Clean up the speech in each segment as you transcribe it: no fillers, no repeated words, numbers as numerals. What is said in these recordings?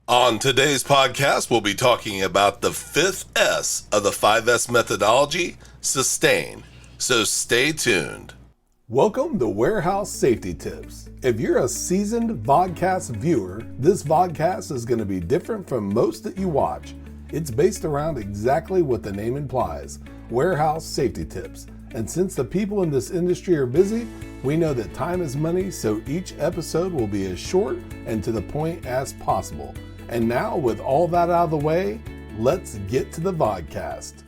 On today's podcast, we'll be talking about the fifth S of the 5S methodology, sustain. So stay tuned. Welcome to Warehouse Safety Tips. If you're a seasoned vodcast viewer, this vodcast is going to be different from most that you watch. It's based around exactly what the name implies, warehouse safety tips. And since the people in this industry are busy, we know that time is money, so each episode will be as short and to the point as possible. And now, with all that out of the way, let's get to the vodcast.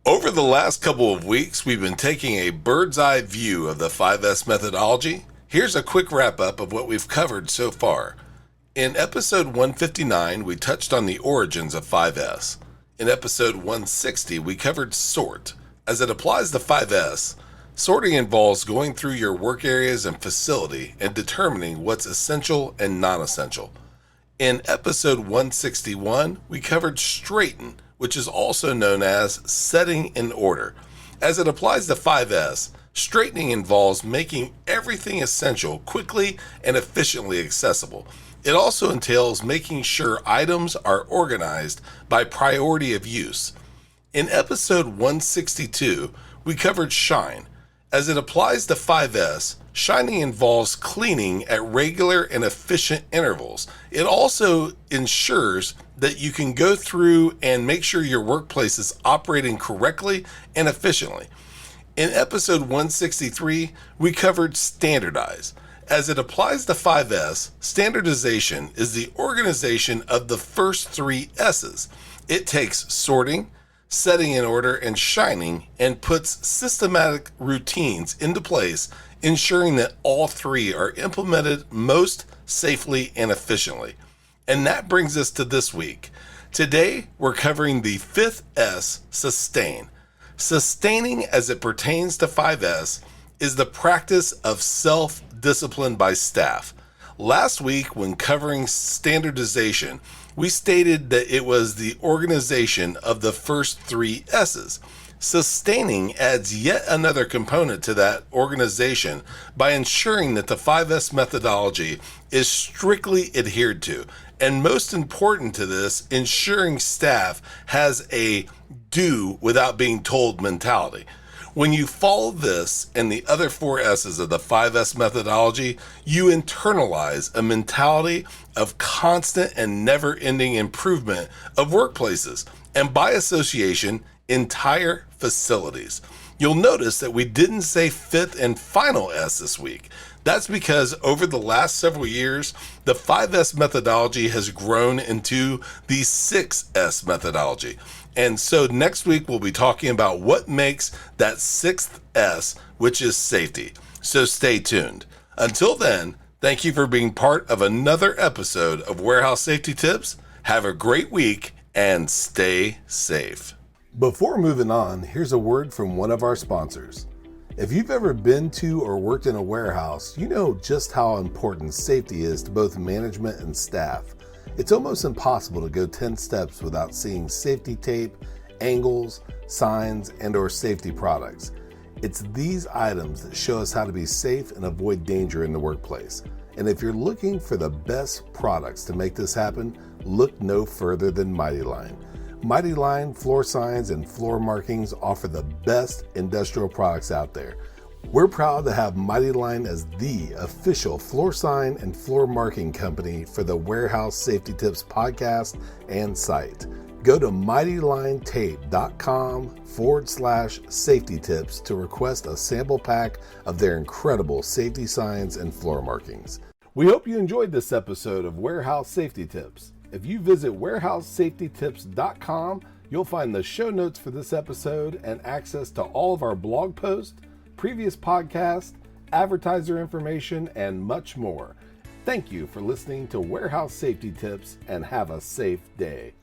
Over the last couple of weeks, we've been taking a bird's eye view of the 5S methodology. Here's a quick wrap up of what we've covered so far. In episode 159, we touched on the origins of 5S. In episode 160, we covered sort. As it applies to 5S, sorting involves going through your work areas and facility and determining what's essential and non-essential. In episode 161, we covered straighten, which is also known as setting in order. As it applies to 5S, straightening involves making everything essential quickly and efficiently accessible. It also entails making sure items are organized by priority of use. In episode 162, we covered shine. As it applies to 5S, shining involves cleaning at regular and efficient intervals. It also ensures that you can go through and make sure your workplace is operating correctly and efficiently. In episode 163, we covered standardize. As it applies to 5S, standardization is the organization of the first three S's. It takes sorting, setting in order, and shining, and puts systematic routines into place, ensuring that all three are implemented most safely and efficiently. And that brings us to this week. Today, we're covering the fifth S, sustain. Sustaining as it pertains to 5S is the practice of self-discipline by staff. Last week, when covering standardization, we stated that it was the organization of the first three S's. Sustaining adds yet another component to that organization by ensuring that the 5S methodology is strictly adhered to. And most important to this, ensuring staff has a do without being told mentality. When you follow this and the other four S's of the 5S methodology, you internalize a mentality of constant and never-ending improvement of workplaces, and by association, entire facilities. You'll notice that we didn't say fifth and final S this week. That's because over the last several years, the 5S methodology has grown into the 6S methodology. And so next week, we'll be talking about what makes that sixth S, which is safety. So stay tuned. Until then, thank you for being part of another episode of Warehouse Safety Tips. Have a great week and stay safe. Before moving on, here's a word from one of our sponsors. If you've ever been to or worked in a warehouse, you know just how important safety is to both management and staff. It's almost impossible to go 10 steps without seeing safety tape, angles, signs, and/or safety products. It's these items that show us how to be safe and avoid danger in the workplace. And if you're looking for the best products to make this happen, look no further than Mighty Line. Mighty Line floor signs and floor markings offer the best industrial products out there. We're proud to have Mighty Line as the official floor sign and floor marking company for the Warehouse Safety Tips podcast and site. Go to mightylinetape.com/safety tips to request a sample pack of their incredible safety signs and floor markings. We hope you enjoyed this episode of Warehouse Safety Tips. If you visit warehousesafetytips.com, you'll find the show notes for this episode and access to all of our blog posts, previous podcasts, advertiser information, and much more. Thank you for listening to Warehouse Safety Tips and have a safe day.